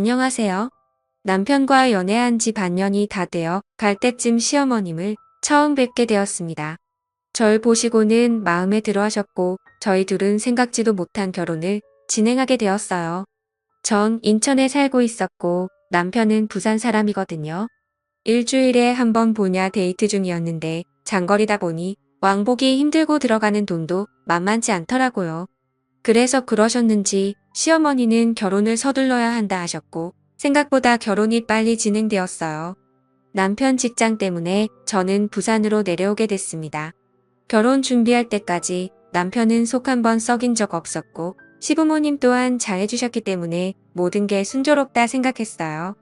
안녕하세요. 남편과 연애한 지 반년이 다 되어 갈 때쯤 시어머님을 처음 뵙게 되었습니다. 절 보시고는 마음에 들어 하셨고 저희 둘은 생각지도 못한 결혼을 진행하게 되었어요. 전 인천에 살고 있었고 남편은 부산 사람이거든요. 일주일에 한 번 보냐 데이트 중이었는데 장거리다 보니 왕복이 힘들고 들어가는 돈도 만만치 않더라고요. 그래서 그러셨는지 시어머니는 결혼을 서둘러야 한다 하셨고 생각보다 결혼이 빨리 진행되었어요. 남편 직장 때문에 저는 부산으로 내려오게 됐습니다. 결혼 준비할 때까지 남편은 속 한 번 썩인 적 없었고 시부모님 또한 잘해주셨기 때문에 모든 게 순조롭다 생각했어요.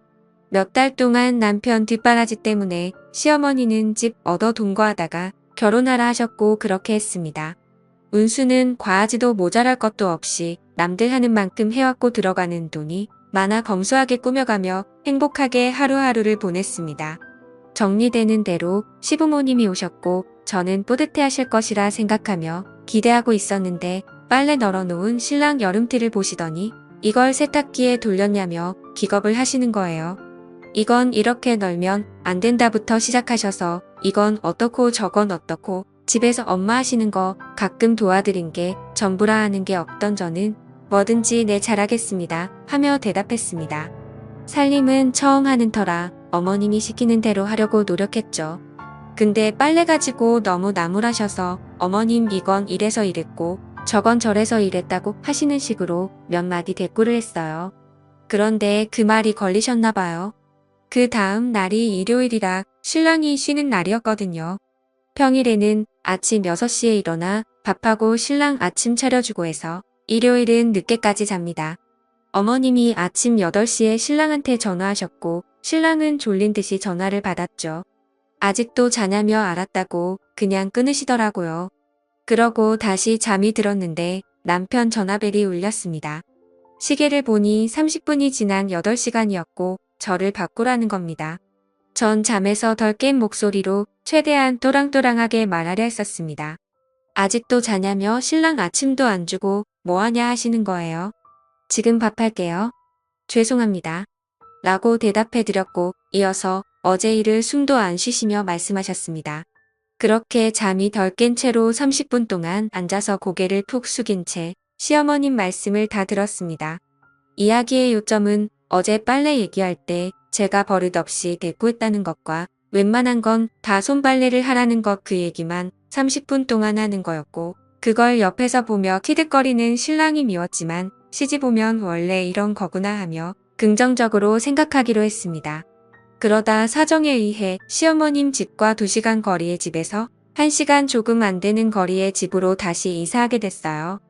몇 달 동안 남편 뒷바라지 때문에 시어머니는 집 얻어 동거하다가 결혼하라 하셨고 그렇게 했습니다. 운수는 과하지도 모자랄 것도 없이 남들 하는 만큼 해왔고 들어가는 돈이 많아 검소하게 꾸며가며 행복하게 하루하루를 보냈습니다. 정리되는 대로 시부모님이 오셨고 저는 뿌듯해 하실 것이라 생각하며 기대하고 있었는데 빨래 널어놓은 신랑 여름티를 보시더니 이걸 세탁기에 돌렸냐며 기겁을 하시는 거예요. 이건 이렇게 널면 안 된다부터 시작하셔서 이건 어떻고 저건 어떻고 집에서 엄마 하시는 거 가끔 도와드린 게 전부라 하는 게 없던 저는 뭐든지 네 잘하겠습니다 하며 대답했습니다. 살림은 처음 하는 터라 어머님이 시키는 대로 하려고 노력했죠. 근데 빨래 가지고 너무 나무라셔서 어머님 이건 이래서 이랬고 저건 저래서 이랬다고 하시는 식으로 몇 마디 대꾸를 했어요. 그런데 그 말이 걸리셨나 봐요. 그 다음 날이 일요일이라 신랑이 쉬는 날이었거든요. 평일에는 아침 6시에 일어나 밥하고 신랑 아침 차려주고 해서 일요일은 늦게까지 잡니다. 어머님이 아침 8시에 신랑한테 전화하셨고 신랑은 졸린 듯이 전화를 받았죠. 아직도 자냐며 알았다고 그냥 끊으시더라고요. 그러고 다시 잠이 들었는데 남편 전화벨이 울렸습니다. 시계를 보니 30분이 지난 8시간이었고 저를 바꾸라는 겁니다. 전 잠에서 덜 깬 목소리로 최대한 또랑또랑하게 말하려 했었습니다. 아직도 자냐며 신랑 아침도 안 주고 뭐하냐 하시는 거예요. 지금 밥할게요. 죄송합니다. 라고 대답해드렸고 이어서 어제 일을 숨도 안 쉬시며 말씀하셨습니다. 그렇게 잠이 덜 깬 채로 30분 동안 앉아서 고개를 푹 숙인 채 시어머님 말씀을 다 들었습니다. 이야기의 요점은 어제 빨래 얘기할 때 제가 버릇없이 대꾸했다는 것과 웬만한 건 다 손빨래를 하라는 것 그 얘기만 30분 동안 하는 거였고 그걸 옆에서 보며 키득거리는 신랑이 미웠지만 시집 오면 원래 이런 거구나 하며 긍정적으로 생각하기로 했습니다. 그러다 사정에 의해 시어머님 집과 2시간 거리의 집에서 1시간 조금 안 되는 거리의 집으로 다시 이사하게 됐어요.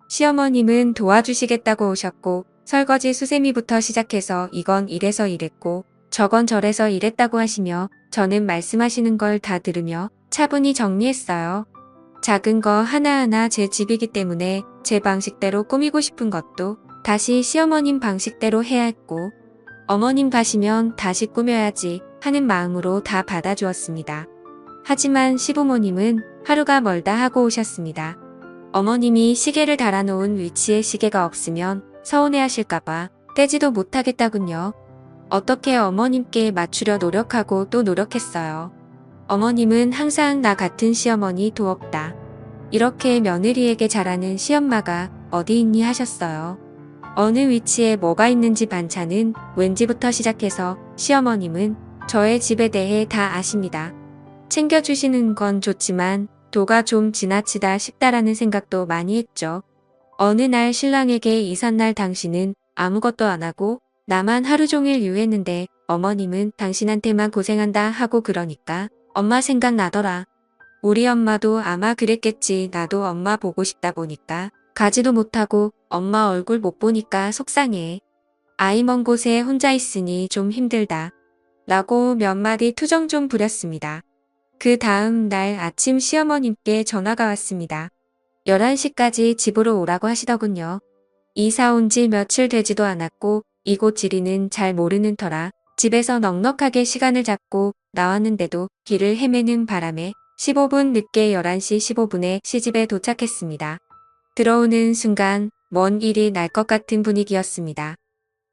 시어머님은 도와주시겠다고 오셨고 설거지 수세미부터 시작해서 이건 이래서 이랬고 저건 저래서 이랬다고 하시며 저는 말씀하시는 걸 다 들으며 차분히 정리했어요. 작은 거 하나하나 제 집이기 때문에 제 방식대로 꾸미고 싶은 것도 다시 시어머님 방식대로 해야 했고 어머님 가시면 다시 꾸며야지 하는 마음으로 다 받아주었습니다. 하지만 시부모님은 하루가 멀다 하고 오셨습니다. 어머님이 시계를 달아놓은 위치에 시계가 없으면 서운해하실까봐 떼지도 못하겠다군요. 어떻게 어머님께 맞추려 노력하고 또 노력했어요. 어머님은 항상 나 같은 시어머니 도 없다. 이렇게 며느리에게 잘하는 시엄마가 어디 있니 하셨어요. 어느 위치에 뭐가 있는지 반찬은 왠지부터 시작해서 시어머님은 저의 집에 대해 다 아십니다. 챙겨주시는 건 좋지만 도가 좀 지나치다 싶다라는 생각도 많이 했죠. 어느 날 신랑에게 이삿날 당신은 아무것도 안 하고 나만 하루 종일 유했는데 어머님은 당신한테만 고생한다 하고 그러니까 엄마 생각나더라. 우리 엄마도 아마 그랬겠지. 나도 엄마 보고 싶다 보니까 가지도 못하고 엄마 얼굴 못 보니까 속상해. 아이 먼 곳에 혼자 있으니 좀 힘들다. 라고 몇 마디 투정 좀 부렸습니다. 그 다음 날 아침 시어머님께 전화가 왔습니다. 11시까지 집으로 오라고 하시더군요. 이사 온 지 며칠 되지도 않았고 이곳 지리는 잘 모르는 터라 집에서 넉넉하게 시간을 잡고 나왔는데도 길을 헤매는 바람에 15분 늦게 11시 15분에 시집에 도착했습니다. 들어오는 순간 먼 일이 날 것 같은 분위기였습니다.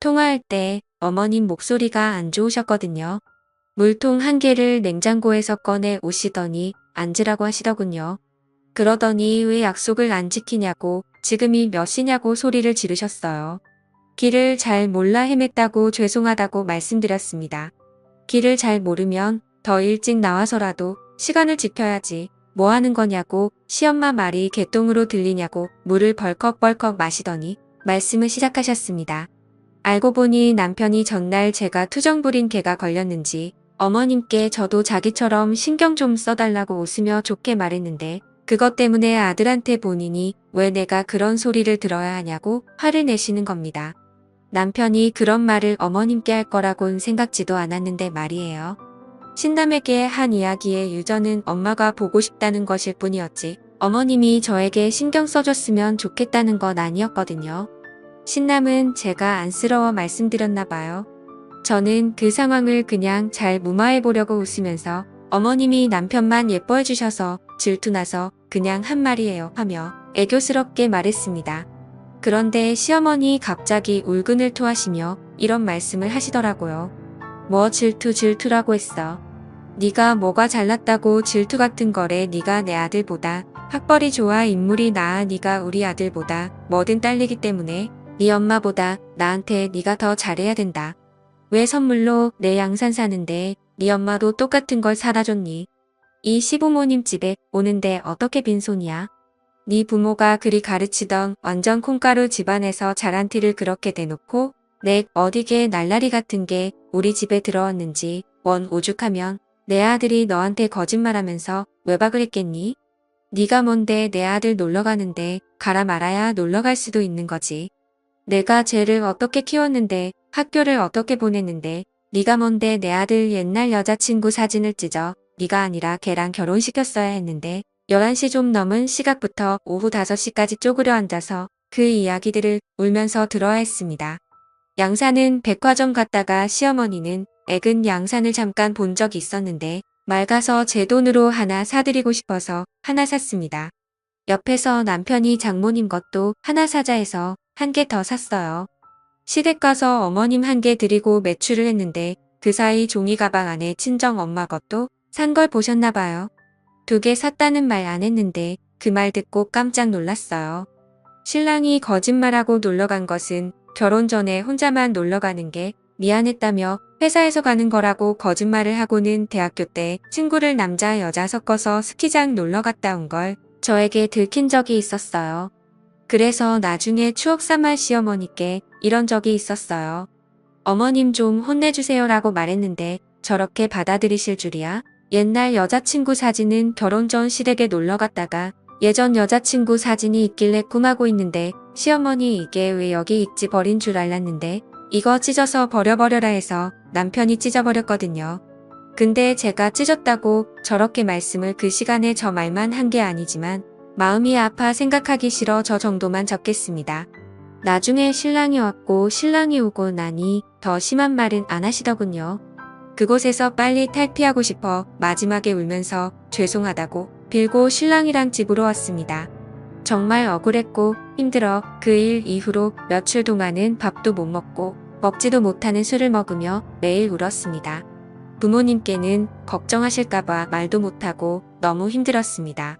통화할 때 어머님 목소리가 안 좋으셨거든요. 물통 한 개를 냉장고에서 꺼내 오시더니 앉으라고 하시더군요. 그러더니 왜 약속을 안 지키냐고 지금이 몇 시냐고 소리를 지르셨어요. 길을 잘 몰라 헤맸다고 죄송하다고 말씀드렸습니다. 길을 잘 모르면 더 일찍 나와서라도 시간을 지켜야지. 뭐 하는 거냐고 시엄마 말이 개똥으로 들리냐고 물을 벌컥벌컥 마시더니 말씀을 시작하셨습니다. 알고 보니 남편이 전날 제가 투정 부린 개가 걸렸는지 어머님께 저도 자기처럼 신경 좀 써달라고 웃으며 좋게 말했는데 그것 때문에 아들한테 본인이 왜 내가 그런 소리를 들어야 하냐고 화를 내시는 겁니다. 남편이 그런 말을 어머님께 할 거라곤 생각지도 않았는데 말이에요. 신남에게 한 이야기의 유저는 엄마가 보고 싶다는 것일 뿐이었지 어머님이 저에게 신경 써줬으면 좋겠다는 건 아니었거든요. 신남은 제가 안쓰러워 말씀드렸나 봐요. 저는 그 상황을 그냥 잘 무마해보려고 웃으면서 어머님이 남편만 예뻐해 주셔서 질투나서 그냥 한 말이에요 하며 애교스럽게 말했습니다. 그런데 시어머니 갑자기 울근을 토하시며 이런 말씀을 하시더라고요. 뭐 질투라고 했어. 네가 뭐가 잘났다고 질투 같은 거래. 네가 내 아들보다 학벌이 좋아 인물이 나아. 네가 우리 아들보다 뭐든 딸리기 때문에 네 엄마보다 나한테 네가 더 잘해야 된다. 왜 선물로 내 양산 사는데 네 엄마도 똑같은 걸 사다 줬니? 이 시부모님 집에 오는데 어떻게 빈손이야? 네 부모가 그리 가르치던 완전 콩가루 집안에서 자란 티를 그렇게 대놓고 내 어디게 날라리 같은 게 우리 집에 들어왔는지 원 오죽하면 내 아들이 너한테 거짓말하면서 외박을 했겠니? 네가 뭔데 내 아들 놀러 가는데 가라 말아야 놀러 갈 수도 있는 거지. 내가 쟤를 어떻게 키웠는데 학교를 어떻게 보냈는데 네가 뭔데 내 아들 옛날 여자친구 사진을 찢어 네가 아니라 걔랑 결혼시켰어야 했는데 11시 좀 넘은 시각부터 오후 5시까지 쪼그려 앉아서 그 이야기들을 울면서 들어야 했습니다. 양산은 백화점 갔다가 시어머니는 액은 양산을 잠깐 본 적이 있었는데 맑아서 제 돈으로 하나 사드리고 싶어서 하나 샀습니다. 옆에서 남편이 장모님 것도 하나 사자 해서 한 개 더 샀어요. 시댁 가서 어머님 한 개 드리고 매출을 했는데 그 사이 종이 가방 안에 친정 엄마 것도 산 걸 보셨나 봐요. 2개 샀다는 말 안 했는데 그 말 듣고 깜짝 놀랐어요. 신랑이 거짓말하고 놀러 간 것은 결혼 전에 혼자만 놀러 가는 게 미안했다며 회사에서 가는 거라고 거짓말을 하고는 대학교 때 친구를 남자 여자 섞어서 스키장 놀러 갔다 온 걸 저에게 들킨 적이 있었어요. 그래서 나중에 추억 삼아 시어머니께 이런 적이 있었어요. 어머님 좀 혼내주세요라고 말했는데 저렇게 받아들이실 줄이야? 옛날 여자친구 사진은 결혼 전 시댁에 놀러 갔다가 예전 여자친구 사진이 있길래 꿈하고 있는데 시어머니 이게 왜 여기 있지 버린 줄 알았는데 이거 찢어서 버려버려라 해서 남편이 찢어버렸거든요. 근데 제가 찢었다고 저렇게 말씀을 그 시간에 저 말만 한 게 아니지만 마음이 아파 생각하기 싫어 저 정도만 적겠습니다. 나중에 신랑이 왔고 신랑이 오고 나니 더 심한 말은 안 하시더군요. 그곳에서 빨리 탈피하고 싶어 마지막에 울면서 죄송하다고 빌고 신랑이랑 집으로 왔습니다. 정말 억울했고 힘들어 그 일 이후로 며칠 동안은 밥도 못 먹고 먹지도 못하는 술을 먹으며 매일 울었습니다. 부모님께는 걱정하실까봐 말도 못하고 너무 힘들었습니다.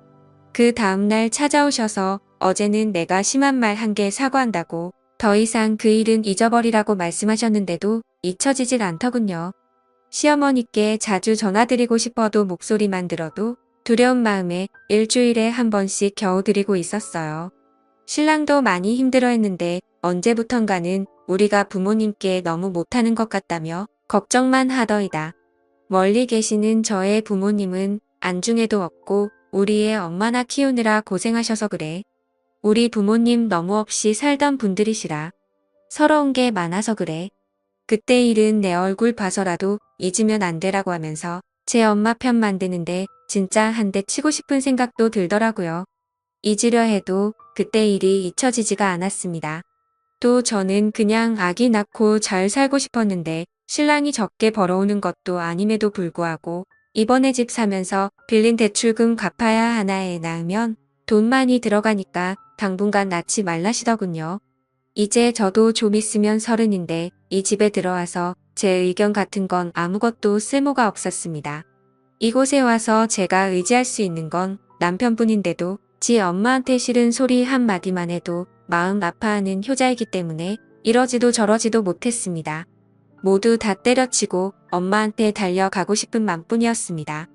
그 다음날 찾아오셔서 어제는 내가 심한 말 한 개 사과한다고 더 이상 그 일은 잊어버리라고 말씀하셨는데도 잊혀지질 않더군요. 시어머니께 자주 전화드리고 싶어도 목소리만 들어도 두려운 마음에 일주일에 한 번씩 겨우 드리고 있었어요. 신랑도 많이 힘들어했는데 언제부턴가는 우리가 부모님께 너무 못하는 것 같다며 걱정만 하더이다. 멀리 계시는 저의 부모님은 안중에도 없고 우리의 엄마나 키우느라 고생하셔서 그래. 우리 부모님 너무 없이 살던 분들이시라. 서러운 게 많아서 그래. 그때 일은 내 얼굴 봐서라도 잊으면 안 되라고 하면서 제 엄마 편 만드는데 진짜 한 대 치고 싶은 생각도 들더라고요. 잊으려 해도 그때 일이 잊혀지지가 않았습니다. 또 저는 그냥 아기 낳고 잘 살고 싶었는데 신랑이 적게 벌어오는 것도 아님에도 불구하고 이번에 집 사면서 빌린 대출금 갚아야 하나 애 낳으면 돈 많이 들어가니까 당분간 낳지 말라시더군요. 이제 저도 좀 있으면 30인데 이 집에 들어와서 제 의견 같은 건 아무것도 쓸모가 없었습니다. 이곳에 와서 제가 의지할 수 있는 건 남편뿐인데도 지 엄마한테 싫은 소리 한마디만 해도 마음 아파하는 효자이기 때문에 이러지도 저러지도 못했습니다. 모두 다 때려치고 엄마한테 달려가고 싶은 맘뿐이었습니다.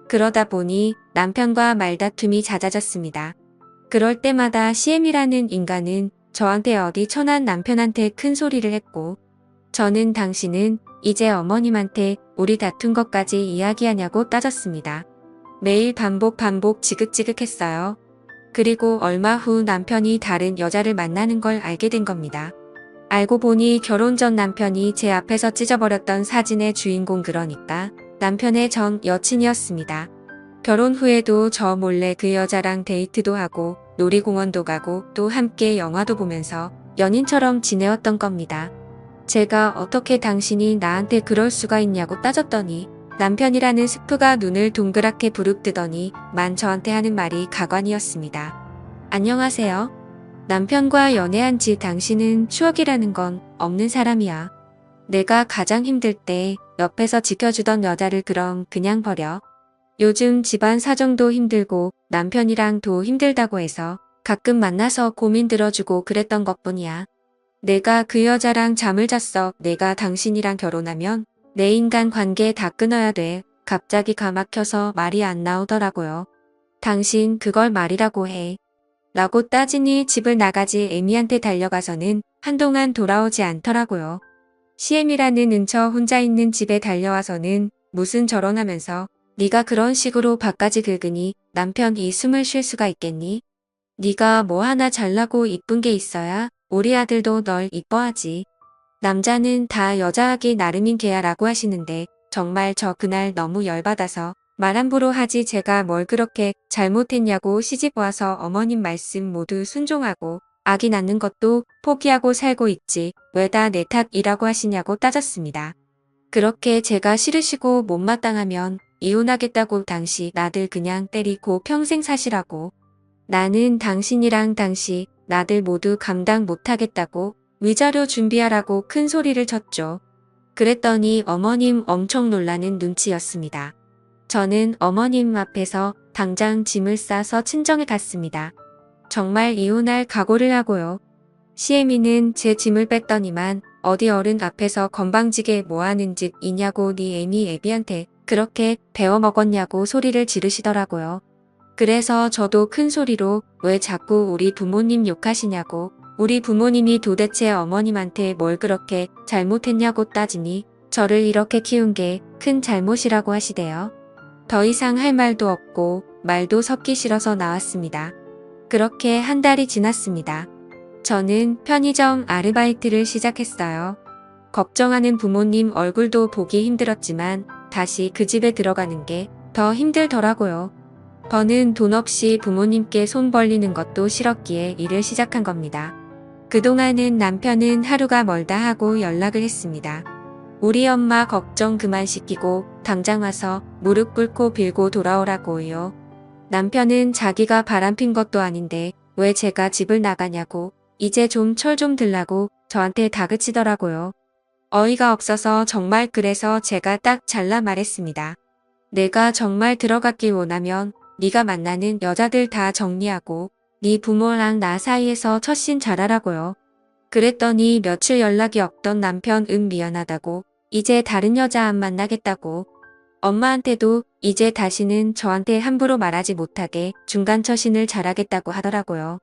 그러다 보니 남편과 말다툼이 잦아졌습니다. 그럴 때마다 CM이라는 인간은 저한테 어디 천한 남편한테 큰 소리를 했고, 저는 당신은 이제 어머님한테 우리 다툰 것까지 이야기하냐고 따졌습니다. 매일 반복 지긋지긋했어요. 그리고 얼마 후 남편이 다른 여자를 만나는 걸 알게 된 겁니다. 알고 보니 결혼 전 남편이 제 앞에서 찢어버렸던 사진의 주인공, 그러니까 남편의 전 여친이었습니다. 결혼 후에도 저 몰래 그 여자랑 데이트도 하고 놀이공원도 가고 또 함께 영화도 보면서 연인처럼 지내왔던 겁니다. 제가 어떻게 당신이 나한테 그럴 수가 있냐고 따졌더니 남편이라는 스프가 눈을 동그랗게 부릅뜨더니 저한테 하는 말이 가관이었습니다. 안녕하세요. 남편과 연애한 지 당신은 추억이라는 건 없는 사람이야. 내가 가장 힘들 때 옆에서 지켜주던 여자를 그럼 그냥 버려? 요즘 집안 사정도 힘들고 남편이랑도 힘들다고 해서 가끔 만나서 고민 들어주고 그랬던 것뿐이야. 내가 그 여자랑 잠을 잤어. 내가 당신이랑 결혼하면 내 인간 관계 다 끊어야 돼. 갑자기 가막혀서 말이 안 나오더라고요. 당신 그걸 말이라고 해. 라고 따지니 집을 나가지 애미한테 달려가서는 한동안 돌아오지 않더라고요. CM이라는 은처 혼자 있는 집에 달려와서는 무슨 결혼하면서 네가 그런 식으로 밥까지 긁으니 남편이 숨을 쉴 수가 있겠니? 네가 뭐 하나 잘나고 이쁜 게 있어야 우리 아들도 널 이뻐하지. 남자는 다 여자하기 나름인 게야 라고 하시는데 정말 저 그날 너무 열받아서 말 함부로 하지 제가 뭘 그렇게 잘못했냐고 시집와서 어머님 말씀 모두 순종하고 아기 낳는 것도 포기하고 살고 있지 왜 다 내 탓이라고 하시냐고 따졌습니다. 그렇게 제가 싫으시고 못마땅하면 이혼하겠다고 당시 나들 그냥 때리고 평생 사시라고. 나는 당신이랑 당시 나들 모두 감당 못하겠다고 위자료 준비하라고 큰 소리를 쳤죠. 그랬더니 어머님 엄청 놀라는 눈치였습니다. 저는 어머님 앞에서 당장 짐을 싸서 친정에 갔습니다. 정말 이혼할 각오를 하고요. CM이는 제 짐을 뺐더니만 어디 어른 앞에서 건방지게 뭐하는 짓이냐고 네 애미 애비한테 그렇게 배워먹었냐고 소리를 지르시더라고요. 그래서 저도 큰 소리로 왜 자꾸 우리 부모님 욕하시냐고 우리 부모님이 도대체 어머님한테 뭘 그렇게 잘못했냐고 따지니 저를 이렇게 키운 게 큰 잘못이라고 하시대요. 더 이상 할 말도 없고 말도 섞기 싫어서 나왔습니다. 그렇게 한 달이 지났습니다. 저는 편의점 아르바이트를 시작했어요. 걱정하는 부모님 얼굴도 보기 힘들었지만 다시 그 집에 들어가는 게 더 힘들더라고요. 버는 돈 없이 부모님께 손 벌리는 것도 싫었기에 일을 시작한 겁니다. 그동안은 남편은 하루가 멀다 하고 연락을 했습니다. 우리 엄마 걱정 그만 시키고 당장 와서 무릎 꿇고 빌고 돌아오라고요. 남편은 자기가 바람핀 것도 아닌데 왜 제가 집을 나가냐고 이제 좀 철 좀 들라고 저한테 다그치더라고요. 어이가 없어서 정말 그래서 제가 딱 잘라 말했습니다. 내가 정말 들어갔길 원하면 네가 만나는 여자들 다 정리하고 네 부모랑 나 사이에서 첫신 잘하라고요. 그랬더니 며칠 연락이 없던 남편 미안하다고 이제 다른 여자 안 만나겠다고 엄마한테도 이제 다시는 저한테 함부로 말하지 못하게 중간 처신을 잘하겠다고 하더라고요.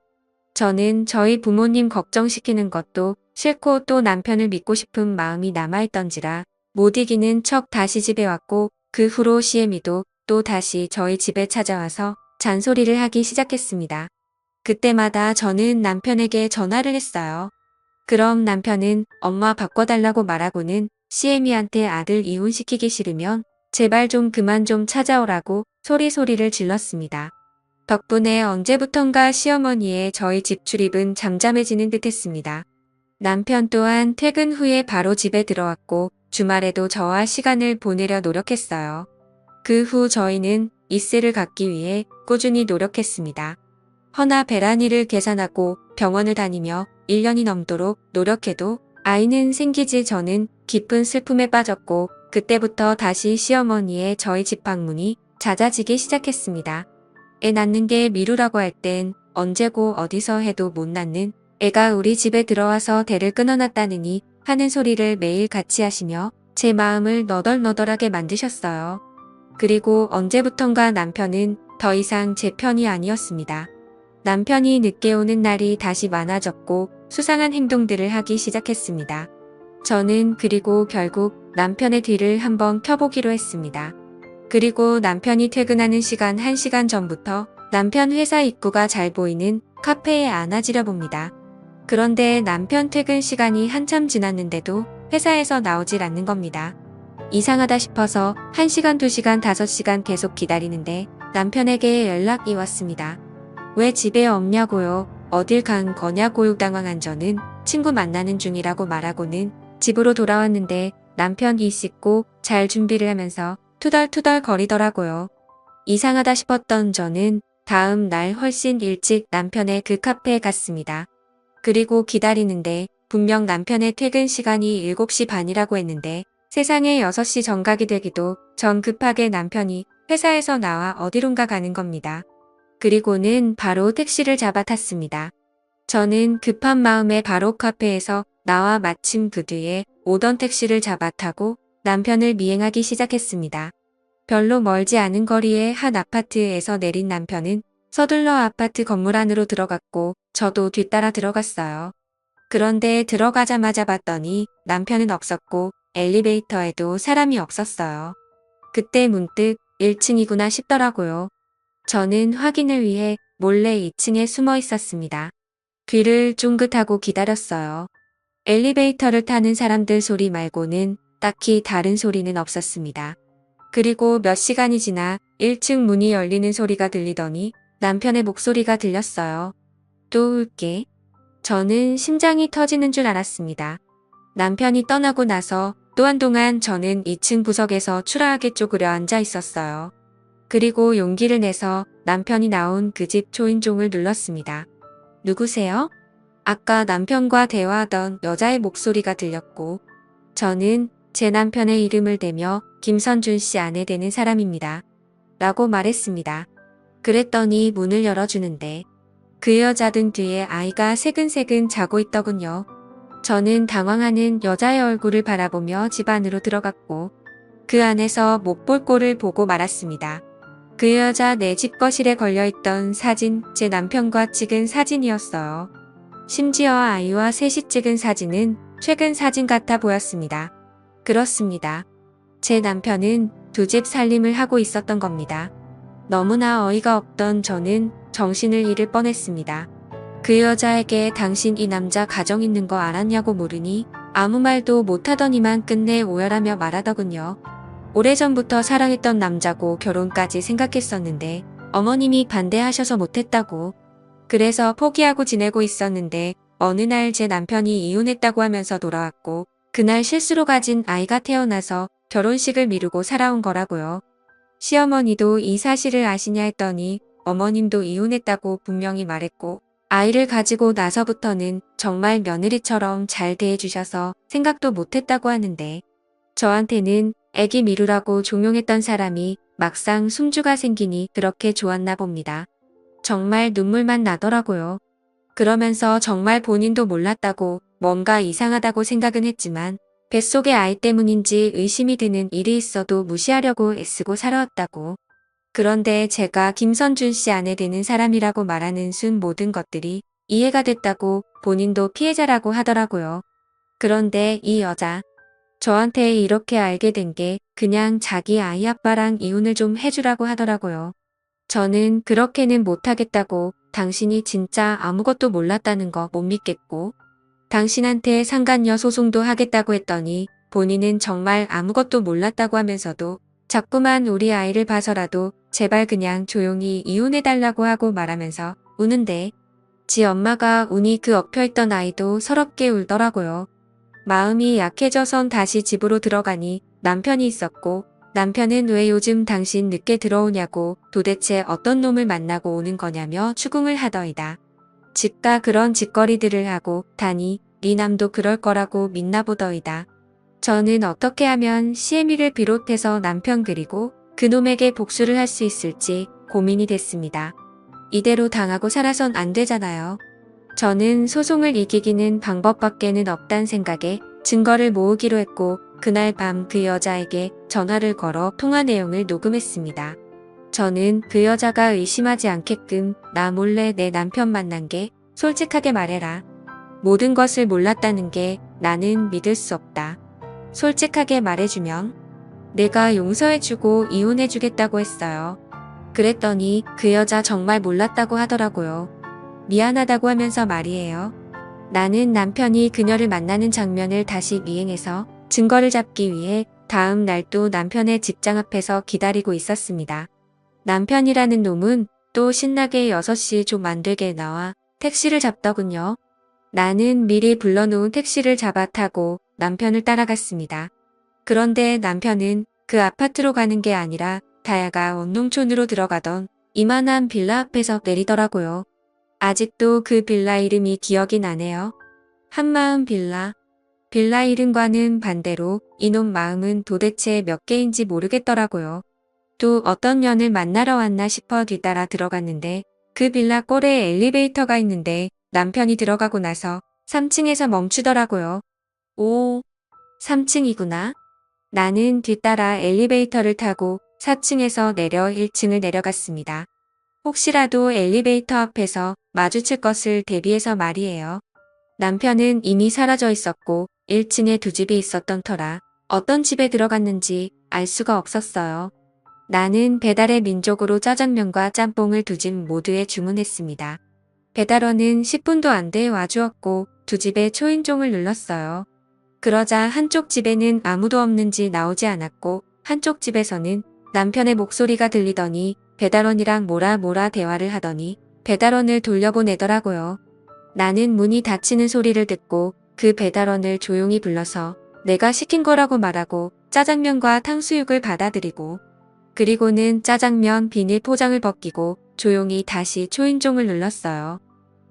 저는 저희 부모님 걱정시키는 것도 싫고 또 남편을 믿고 싶은 마음이 남아있던지라 못 이기는 척 다시 집에 왔고 그 후로 CM이도 또 다시 저희 집에 찾아와서 잔소리를 하기 시작했습니다. 그때마다 저는 남편에게 전화를 했어요. 그럼 남편은 엄마 바꿔달라고 말하고는 CM이한테 아들 이혼시키기 싫으면 제발 좀 그만 좀 찾아오라고 소리를 질렀습니다. 덕분에 언제부턴가 시어머니의 저희 집 출입은 잠잠해지는 듯 했습니다. 남편 또한 퇴근 후에 바로 집에 들어왔고 주말에도 저와 시간을 보내려 노력했어요. 그 후 저희는 이세를 갖기 위해 꾸준히 노력했습니다. 허나 베란이를 계산하고 병원을 다니며 1년이 넘도록 노력해도 아이는 생기지 저는 깊은 슬픔에 빠졌고 그때부터 다시 시어머니의 저희 집 방문이 잦아지기 시작했습니다. 애 낳는 게 미루라고 할 땐 언제고 어디서 해도 못 낳는 애가 우리 집에 들어와서 대를 끊어놨다느니 하는 소리를 매일 같이 하시며 제 마음을 너덜너덜하게 만드셨어요. 그리고 언제부턴가 남편은 더 이상 제 편이 아니었습니다. 남편이 늦게 오는 날이 다시 많아졌고 수상한 행동들을 하기 시작했습니다. 저는 그리고 결국 남편의 뒤를 한번 켜보기로 했습니다. 그리고 남편이 퇴근하는 시간 1시간 전부터 남편 회사 입구가 잘 보이는 카페에 안아지려 봅니다. 그런데 남편 퇴근 시간이 한참 지났는데도 회사에서 나오질 않는 겁니다. 이상하다 싶어서 1시간, 2시간, 5시간 계속 기다리는데 남편에게 연락이 왔습니다. 왜 집에 없냐고요? 어딜 간 거냐고요? 당황한 저는 친구 만나는 중이라고 말하고는 집으로 돌아왔는데 남편이 씻고 잘 준비를 하면서 투덜투덜 거리더라고요. 이상하다 싶었던 저는 다음 날 훨씬 일찍 남편의 그 카페에 갔습니다. 그리고 기다리는데 분명 남편의 퇴근 시간이 7시 반이라고 했는데 세상에 6시 정각이 되기도 전 급하게 남편이 회사에서 나와 어디론가 가는 겁니다. 그리고는 바로 택시를 잡아 탔습니다. 저는 급한 마음에 바로 카페에서 나와 마침 그 뒤에 오던 택시를 잡아 타고 남편을 미행하기 시작했습니다. 별로 멀지 않은 거리의 한 아파트에서 내린 남편은 서둘러 아파트 건물 안으로 들어갔고 저도 뒤따라 들어갔어요. 그런데 들어가자마자 봤더니 남편은 없었고 엘리베이터에도 사람이 없었어요. 그때 문득 1층이구나 싶더라고요. 저는 확인을 위해 몰래 2층에 숨어 있었습니다. 귀를 쫑긋하고 기다렸어요. 엘리베이터를 타는 사람들 소리 말고는 딱히 다른 소리는 없었습니다. 그리고 몇 시간이 지나 1층 문이 열리는 소리가 들리더니 남편의 목소리가 들렸어요. 또 올게. 저는 심장이 터지는 줄 알았습니다. 남편이 떠나고 나서 또 한동안 저는 2층 구석에서 추라하게 쪼그려 앉아 있었어요. 그리고 용기를 내서 남편이 나온 그 집 초인종을 눌렀습니다. 누구세요? 아까 남편과 대화하던 여자의 목소리가 들렸고 저는 제 남편의 이름을 대며 김선준 씨 아내 되는 사람입니다. 라고 말했습니다. 그랬더니 문을 열어주는데 그 여자 등 뒤에 아이가 새근새근 자고 있더군요. 저는 당황하는 여자의 얼굴을 바라보며 집 안으로 들어갔고 그 안에서 못 볼 꼴을 보고 말았습니다. 그 여자 내 집 거실에 걸려있던 사진 제 남편과 찍은 사진이었어요. 심지어 아이와 셋이 찍은 사진은 최근 사진 같아 보였습니다. 그렇습니다. 제 남편은 두 집 살림을 하고 있었던 겁니다. 너무나 어이가 없던 저는 정신을 잃을 뻔했습니다. 그 여자에게 당신 이 남자 가정 있는 거 알았냐고 물으니 아무 말도 못하더니만 끝내 오열하며 말하더군요. 오래전부터 사랑했던 남자고 결혼까지 생각했었는데 어머님이 반대하셔서 못했다고. 그래서 포기하고 지내고 있었는데 어느 날 제 남편이 이혼했다고 하면서 돌아왔고 그날 실수로 가진 아이가 태어나서 결혼식을 미루고 살아온 거라고요. 시어머니도 이 사실을 아시냐 했더니 어머님도 이혼했다고 분명히 말했고 아이를 가지고 나서부터는 정말 며느리처럼 잘 대해주셔서 생각도 못했다고 하는데 저한테는 애기 미루라고 종용했던 사람이 막상 숨주가 생기니 그렇게 좋았나 봅니다. 정말 눈물만 나더라고요. 그러면서 정말 본인도 몰랐다고 뭔가 이상하다고 생각은 했지만 뱃속의 아이 때문인지 의심이 드는 일이 있어도 무시하려고 애쓰고 살아왔다고. 그런데 제가 김선준 씨 아내 되는 사람이라고 말하는 순 모든 것들이 이해가 됐다고 본인도 피해자라고 하더라고요. 그런데 이 여자, 저한테 이렇게 알게 된 게 그냥 자기 아이 아빠랑 이혼을 좀 해주라고 하더라고요. 저는 그렇게는 못하겠다고 당신이 진짜 아무것도 몰랐다는 거 못 믿겠고 당신한테 상간녀 소송도 하겠다고 했더니 본인은 정말 아무것도 몰랐다고 하면서도 자꾸만 우리 아이를 봐서라도 제발 그냥 조용히 이혼해달라고 하고 말하면서 우는데 지 엄마가 우니 그 엎혀있던 아이도 서럽게 울더라고요. 마음이 약해져선 다시 집으로 들어가니 남편이 있었고 남편은 왜 요즘 당신 늦게 들어오냐고 도대체 어떤 놈을 만나고 오는 거냐며 추궁을 하더이다. 집가 그런 짓거리들을 하고 다니 리남도 그럴 거라고 믿나 보더이다. 저는 어떻게 하면 시애미를 비롯해서 남편 그리고 그놈에게 복수를 할 수 있을지 고민이 됐습니다. 이대로 당하고 살아선 안 되잖아요. 저는 소송을 이기기는 방법밖에는 없단 생각에 증거를 모으기로 했고 그날 밤 그 여자에게 전화를 걸어 통화 내용을 녹음했습니다. 저는 그 여자가 의심하지 않게끔 나 몰래 내 남편 만난 게 솔직하게 말해라. 모든 것을 몰랐다는 게 나는 믿을 수 없다. 솔직하게 말해주면 내가 용서해주고 이혼해주겠다고 했어요. 그랬더니 그 여자 정말 몰랐다고 하더라고요. 미안하다고 하면서 말이에요. 나는 남편이 그녀를 만나는 장면을 다시 미행해서 증거를 잡기 위해 다음 날 또 남편의 직장 앞에서 기다리고 있었습니다. 남편이라는 놈은 또 신나게 6시 좀 안 되게 나와 택시를 잡더군요. 나는 미리 불러놓은 택시를 잡아 타고 남편을 따라갔습니다. 그런데 남편은 그 아파트로 가는 게 아니라 다야가 원농촌으로 들어가던 이만한 빌라 앞에서 내리더라고요. 아직도 그 빌라 이름이 기억이 나네요. 한마음 빌라. 빌라 이름과는 반대로 이놈 마음은 도대체 몇 개인지 모르겠더라고요. 또 어떤 년을 만나러 왔나 싶어 뒤따라 들어갔는데 그 빌라 꼴에 엘리베이터가 있는데 남편이 들어가고 나서 3층에서 멈추더라고요. 오, 3층이구나. 나는 뒤따라 엘리베이터를 타고 4층에서 내려 1층을 내려갔습니다. 혹시라도 엘리베이터 앞에서 마주칠 것을 대비해서 말이에요. 남편은 이미 사라져 있었고 1층에 두 집이 있었던 터라 어떤 집에 들어갔는지 알 수가 없었어요. 나는 배달의 민족으로 짜장면과 짬뽕을 두 집 모두에 주문했습니다. 배달원은 10분도 안 돼 와주었고 두 집에 초인종을 눌렀어요. 그러자 한쪽 집에는 아무도 없는지 나오지 않았고 한쪽 집에서는 남편의 목소리가 들리더니 배달원이랑 뭐라 대화를 하더니 배달원을 돌려보내더라고요. 나는 문이 닫히는 소리를 듣고 그 배달원을 조용히 불러서 내가 시킨 거라고 말하고 짜장면과 탕수육을 받아들이고 그리고는 짜장면 비닐 포장을 벗기고 조용히 다시 초인종을 눌렀어요.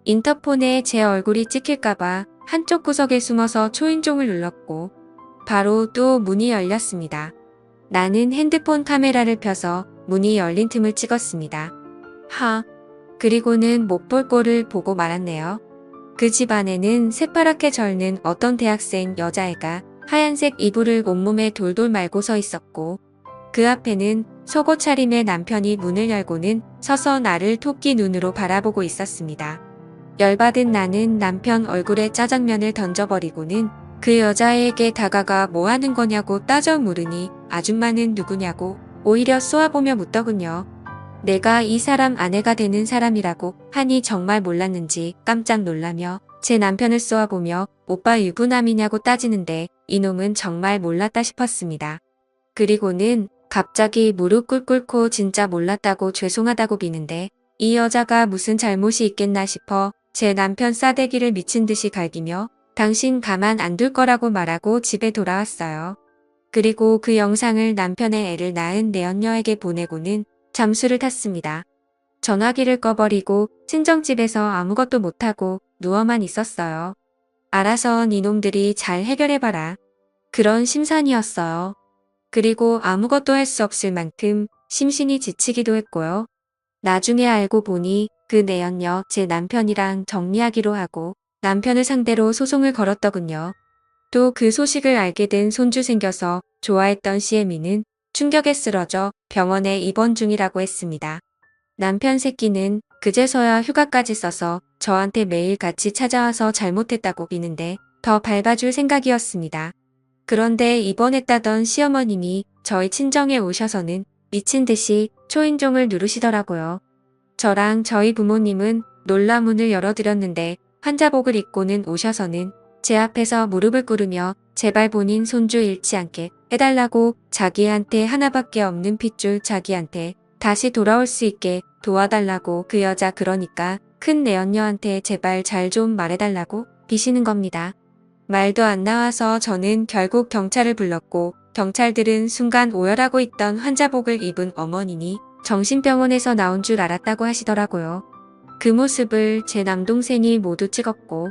인터폰에 제 얼굴이 찍힐까봐 한쪽 구석에 숨어서 초인종을 눌렀고 바로 또 문이 열렸습니다. 나는 핸드폰 카메라를 펴서 문이 열린 틈을 찍었습니다. 그리고는 못 볼 꼴을 보고 말았네요. 그 집 안에는 새파랗게 절는 어떤 대학생 여자애가 하얀색 이불을 온몸에 돌돌 말고 서 있었고 그 앞에는 속옷 차림의 남편이 문을 열고는 서서 나를 토끼 눈으로 바라보고 있었습니다. 열받은 나는 남편 얼굴에 짜장면을 던져버리고는 그 여자애에게 다가가 뭐 하는 거냐고 따져 물으니 아줌마는 누구냐고 오히려 쏘아보며 묻더군요. 내가 이 사람 아내가 되는 사람이라고 하니 정말 몰랐는지 깜짝 놀라며 제 남편을 쏘아보며 오빠 유부남이냐고 따지는데 이놈은 정말 몰랐다 싶었습니다. 그리고는 갑자기 무릎 꿇고 진짜 몰랐다고 죄송하다고 비는데 이 여자가 무슨 잘못이 있겠나 싶어 제 남편 싸대기를 미친 듯이 갈기며 당신 가만 안 둘 거라고 말하고 집에 돌아왔어요. 그리고 그 영상을 남편의 애를 낳은 내연녀에게 보내고는 잠수를 탔습니다. 전화기를 꺼버리고 친정집에서 아무것도 못하고 누워만 있었어요. 알아서 니놈들이 잘 해결해봐라. 그런 심산이었어요. 그리고 아무것도 할 수 없을 만큼 심신이 지치기도 했고요. 나중에 알고 보니 그 내연녀 제 남편이랑 정리하기로 하고 남편을 상대로 소송을 걸었더군요. 또 그 소식을 알게 된 손주 생겨서 좋아했던 시애미는 충격에 쓰러져 병원에 입원 중이라고 했습니다. 남편 새끼는 그제서야 휴가까지 써서 저한테 매일 같이 찾아와서 잘못했다고 비는데 더 밟아줄 생각이었습니다. 그런데 입원했다던 시어머님이 저희 친정에 오셔서는 미친 듯이 초인종을 누르시더라고요. 저랑 저희 부모님은 놀라 문을 열어드렸는데 환자복을 입고는 오셔서는 제 앞에서 무릎을 꿇으며 제발 본인 손주 잃지 않게 해달라고 자기한테 하나밖에 없는 핏줄 자기한테 다시 돌아올 수 있게 도와달라고 그 여자 그러니까 큰 내연녀한테 제발 잘 좀 말해달라고 비시는 겁니다. 말도 안 나와서 저는 결국 경찰을 불렀고 경찰들은 순간 오열하고 있던 환자복을 입은 어머니니 정신병원에서 나온 줄 알았다고 하시더라고요. 그 모습을 제 남동생이 모두 찍었고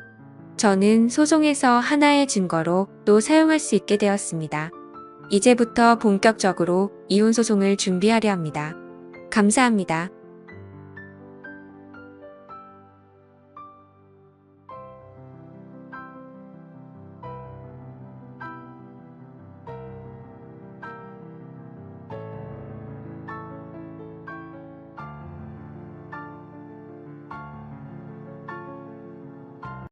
저는 소송에서 하나의 증거로 또 사용할 수 있게 되었습니다. 이제부터 본격적으로 이혼 소송을 준비하려 합니다. 감사합니다.